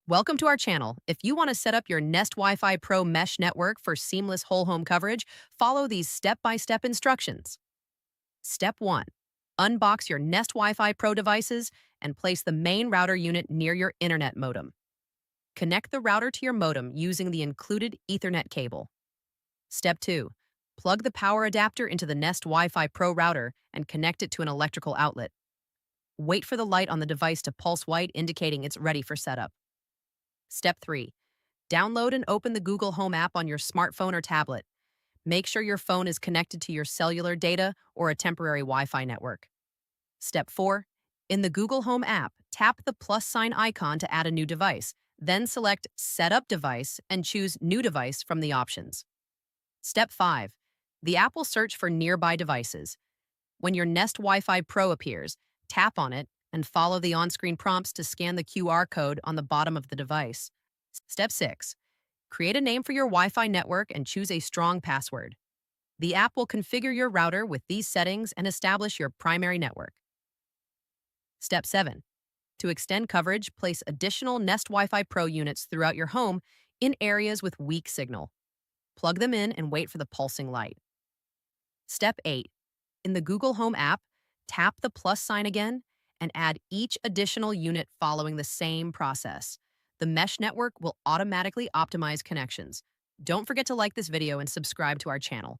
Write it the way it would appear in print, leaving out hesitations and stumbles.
Welcome to our channel. If you want to set up your Nest Wi-Fi Pro mesh network for seamless whole home coverage, follow these step-by-step instructions. Step 1. Unbox your Nest Wi-Fi Pro devices and place the main router unit near your internet modem. Connect the router to your modem using the included Ethernet cable. Step 2. Plug the power adapter into the Nest Wi-Fi Pro router and connect it to an electrical outlet. Wait for the light on the device to pulse white, indicating it's ready for setup. Step 3. Download and open the Google Home app on your smartphone or tablet. Make sure your phone is connected to your cellular data or a temporary Wi-Fi network. Step 4. In the Google Home app, tap the plus sign icon to add a new device. Then select Set Up Device and choose New Device from the options. Step 5. The app will search for nearby devices. When your Nest Wi-Fi Pro appears, tap on it and follow the on-screen prompts to scan the QR code on the bottom of the device. Step 6. Create a name for your Wi-Fi network and choose a strong password. The app will configure your router with these settings and establish your primary network. Step 7. To extend coverage, place additional Nest Wi-Fi Pro units throughout your home in areas with weak signal. Plug them in and wait for the pulsing light. Step 8. In the Google Home app, tap the plus sign again and add each additional unit following the same process. The mesh network will automatically optimize connections. Don't forget to like this video and subscribe to our channel.